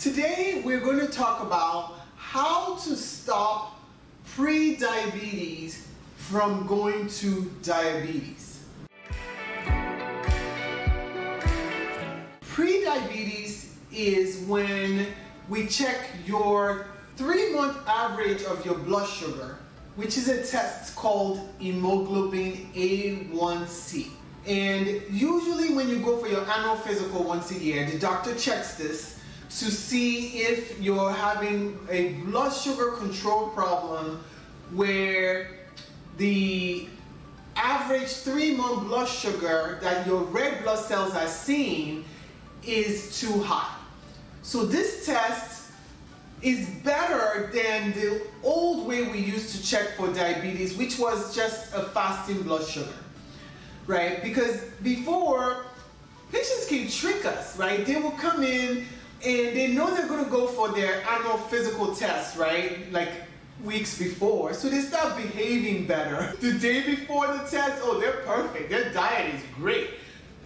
Today we're going to talk about how to stop pre-diabetes from going to diabetes. Pre-diabetes is when we check your 3-month average of your blood sugar, which is a test called hemoglobin A1C. And usually when you go for your annual physical once a year, the doctor checks this to see if you're having a blood sugar control problem where the average 3-month blood sugar that your red blood cells are seeing is too high. So this test is better than the old way we used to check for diabetes, which was just a fasting blood sugar, right? Because before, patients can trick us, right? They will come in and they know they're going to go for their annual physical test, right? Like weeks before. So they start behaving better. The day before the test, oh, they're perfect. Their diet is great.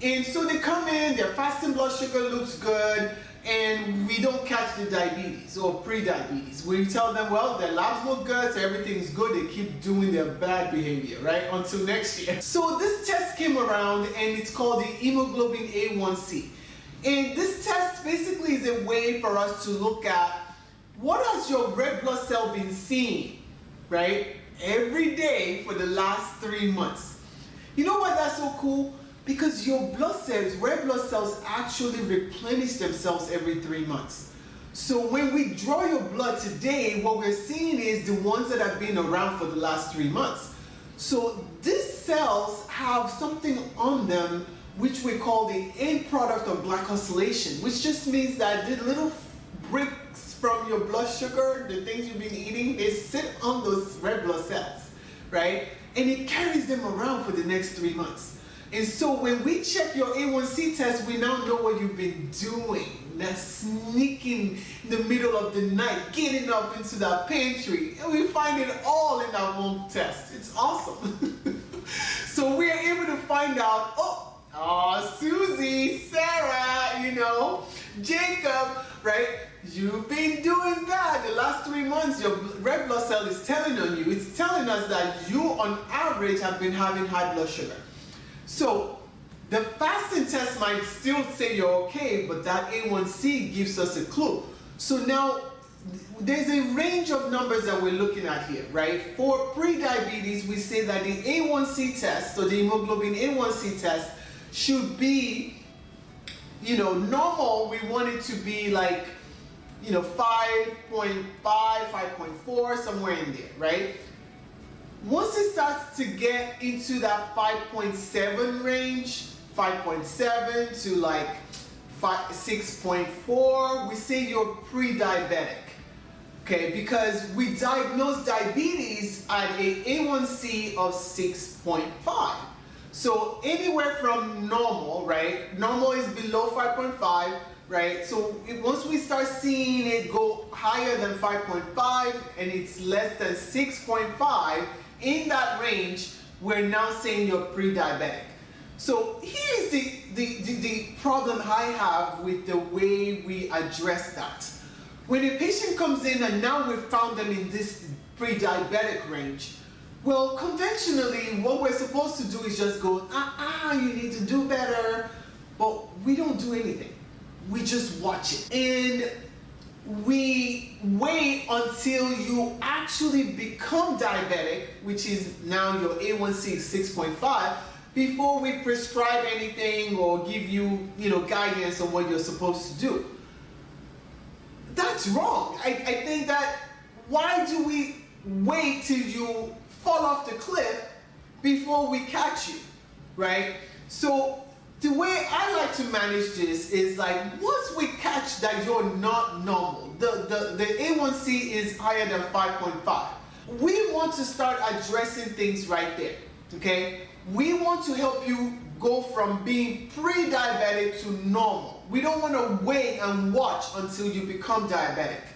And so they come in, their fasting blood sugar looks good, and we don't catch the diabetes or pre-diabetes. We tell them, well, their labs look good, so everything's good. They keep doing their bad behavior, right? Until next year. So this test came around, and it's called the hemoglobin A1C. And this test basically is a way for us to look at what has your red blood cell been seeing, right? Every day for the last 3 months. You know why that's so cool? Because your blood cells, red blood cells, actually replenish themselves every 3 months. So when we draw your blood today, what we're seeing is the ones that have been around for the last 3 months. So these cells have something on them which we call the end product of glycosylation, which just means that the little bricks from your blood sugar, the things you've been eating, they sit on those red blood cells, right? And it carries them around for the next 3 months. And so when we check your A1C test, we now know what you've been doing. That sneaking in the middle of the night, getting up into that pantry, and we find it all in that one test. It's awesome. So we're able to find out, Susie, Sarah, Jacob, right? You've been doing bad the last 3 months. Your red blood cell is telling on you. It's telling us that you, on average, have been having high blood sugar. So the fasting test might still say you're okay, but that A1C gives us a clue. So now there's a range of numbers that we're looking at here, right? For pre-diabetes, we say that the A1C test, so the hemoglobin A1C test, should be, normal. We want it to be like, 5.5, 5.4, somewhere in there, right? Once it starts to get into that 5.7 range, 5.7 to like 6.4, we say you're pre-diabetic, okay? Because we diagnose diabetes at a A1C of 6.5. So anywhere from normal, right? Normal is below 5.5, right? So once we start seeing it go higher than 5.5 and it's less than 6.5, in that range, we're now saying you're pre-diabetic. So here's the problem I have with the way we address that. When a patient comes in and now we've found them in this pre-diabetic range, well, conventionally, what we're supposed to do is just go, you need to do better, but we don't do anything. We just watch it. And we wait until you actually become diabetic, which is now your A1C is 6.5, before we prescribe anything or give you, guidance on what you're supposed to do. That's wrong. I think that why do we wait till you fall off the cliff before we catch you, right? So the way I like to manage this is like, once we catch that you're not normal, the A1C is higher than 5.5, we want to start addressing things right there, okay? We want to help you go from being pre-diabetic to normal. We don't want to wait and watch until you become diabetic,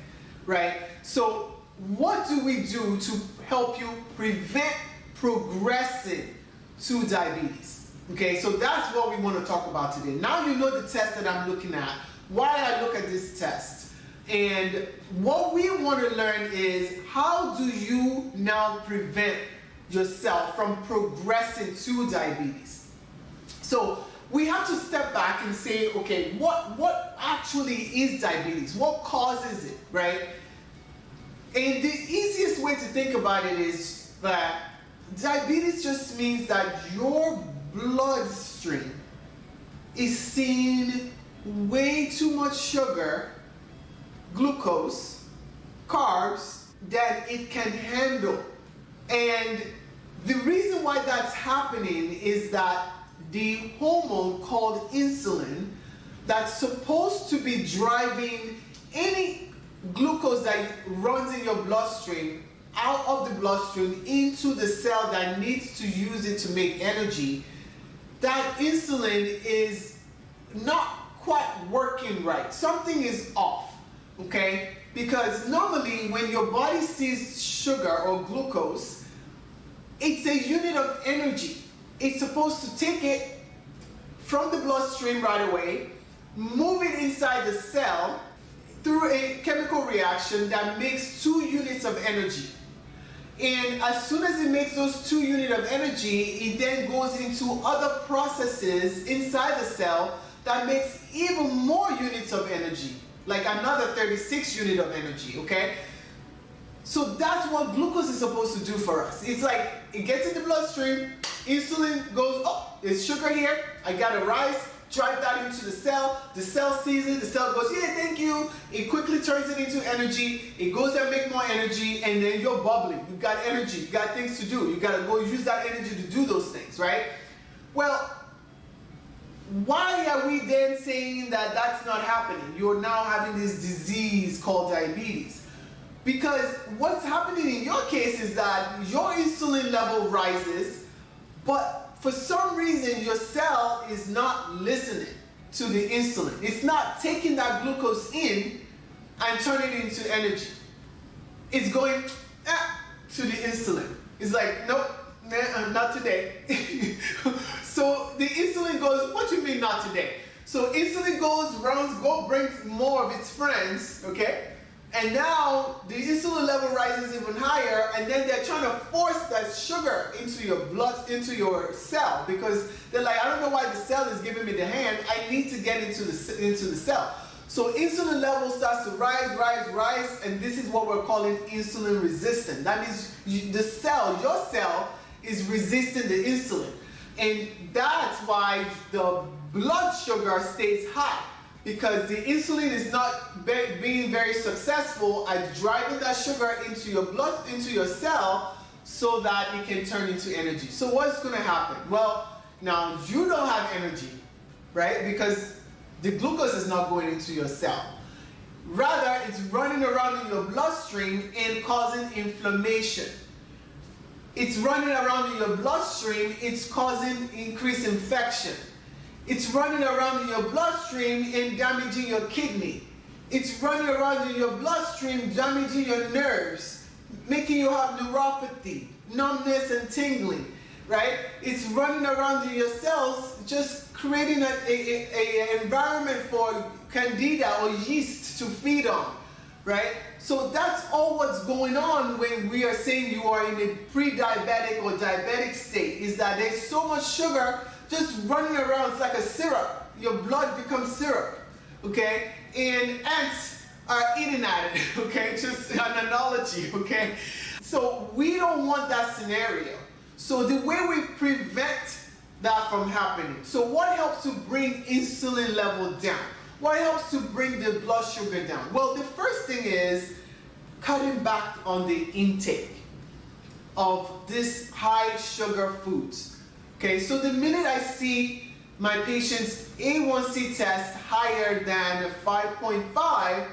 right? So what do we do to help you prevent progressing to diabetes? Okay, so that's what we want to talk about today. Now you know the test that I'm looking at, why I look at this test. And what we want to learn is, how do you now prevent yourself from progressing to diabetes? So we have to step back and say, okay, what actually is diabetes? What causes it, right? And the easiest way to think about it is that diabetes just means that your bloodstream is seeing way too much sugar, glucose, carbs that it can handle. And the reason why that's happening is that the hormone called insulin, that's supposed to be driving any glucose that runs in your bloodstream out of the bloodstream into the cell that needs to use it to make energy, that insulin is not quite working right. Something is off, okay? Because normally when your body sees sugar or glucose, it's a unit of energy. It's supposed to take it from the bloodstream right away, move it inside the cell through a chemical reaction that makes 2 units of energy. And as soon as it makes those 2 units of energy, it then goes into other processes inside the cell that makes even more units of energy, like another 36 units of energy, okay? So that's what glucose is supposed to do for us. It's like, it gets in the bloodstream, insulin goes, oh, there's sugar here, I gotta rise, drive that into the cell sees it, the cell goes, yeah, thank you, it quickly turns it into energy, it goes and make more energy, and then you're bubbling, you got energy, you got things to do, you gotta go use that energy to do those things, right? Well, why are we then saying that that's not happening? You're now having this disease called diabetes. Because what's happening in your case is that your insulin level rises, but for some reason your cell is not listening to the insulin. It's not taking that glucose in and turning it into energy. It's going to the insulin. It's like, nope, not today. So the insulin goes, what do you mean not today? So insulin goes, brings more of its friends, okay? And now the insulin level rises even higher, and then they're trying to force that sugar into your blood, into your cell, because they're like, I don't know why the cell is giving me the hand, I need to get into the cell. So insulin level starts to rise, and this is what we're calling insulin resistant. That means your cell is resisting the insulin. And that's why the blood sugar stays high, because the insulin is not being very successful at driving that sugar into your blood, into your cell, so that it can turn into energy. So what's going to happen? Well, now you don't have energy, right? Because the glucose is not going into your cell. Rather, it's running around in your bloodstream and causing inflammation. It's running around in your bloodstream, it's causing increased infection. It's running around in your bloodstream and damaging your kidney. It's running around in your bloodstream, damaging your nerves, making you have neuropathy, numbness and tingling, right? It's running around in your cells, just creating an environment for candida or yeast to feed on, right? So that's all what's going on when we are saying you are in a pre-diabetic or diabetic state, is that there's so much sugar just running around. It's like a syrup. Your blood becomes syrup, okay? And ants are eating at it, okay? Just an analogy, okay? So we don't want that scenario. So the way we prevent that from happening. So what helps to bring insulin level down? What helps to bring the blood sugar down? Well, the first thing is cutting back on the intake of this high sugar foods. Okay, so the minute I see my patient's A1C test higher than 5.5,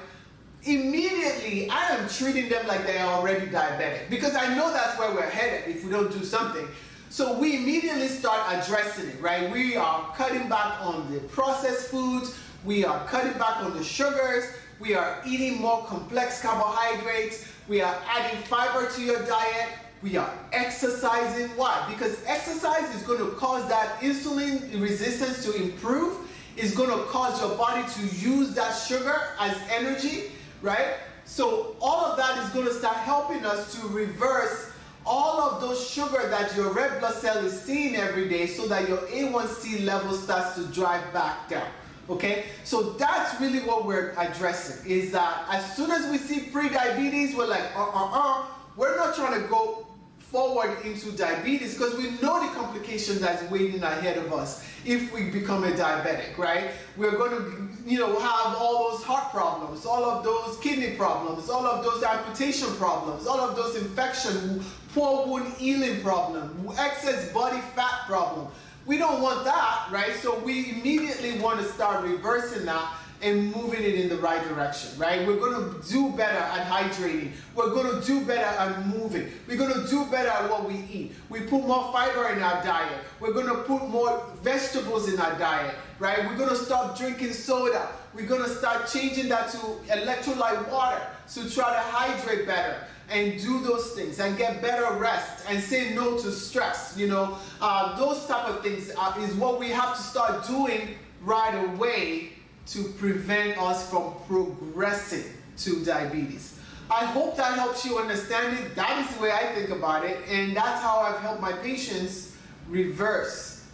immediately I am treating them like they are already diabetic, because I know that's where we're headed if we don't do something. So we immediately start addressing it, right? We are cutting back on the processed foods, we are cutting back on the sugars, we are eating more complex carbohydrates, we are adding fiber to your diet, we are exercising. Why? Because exercise is going to cause that insulin resistance to improve, it's going to cause your body to use that sugar as energy, right? So all of that is going to start helping us to reverse all of those sugar that your red blood cell is seeing every day, so that your A1C level starts to drive back down. Okay, so that's really what we're addressing, is that as soon as we see pre-diabetes, we're like, we're not trying to go forward into diabetes, because we know the complications that's waiting ahead of us if we become a diabetic, right? We're going to, have all those heart problems, all of those kidney problems, all of those amputation problems, all of those infection, poor wound healing problem, excess body fat problem. We don't want that, right? So we immediately want to start reversing that and moving it in the right direction, right? We're going to do better at hydrating. We're going to do better at moving. We're going to do better at what we eat. We put more fiber in our diet. We're going to put more vegetables in our diet, right? We're going to stop drinking soda. We're going to start changing that to electrolyte water, so try to hydrate better and do those things and get better rest and say no to stress. Those type of things is what we have to start doing right away to prevent us from progressing to diabetes. I hope that helps you understand it. That is the way I think about it, and that's how I've helped my patients reverse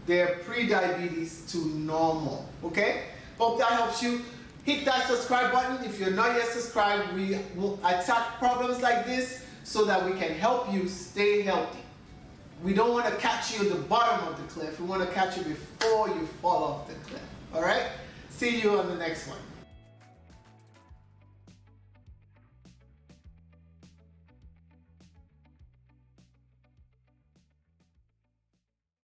their pre-diabetes to normal. Okay? Hope that helps you. Hit that subscribe button if you're not yet subscribed. We will attack problems like this so that we can help you stay healthy. We don't want to catch you at the bottom of the cliff. We want to catch you before you fall off the cliff. All right? See you on the next one.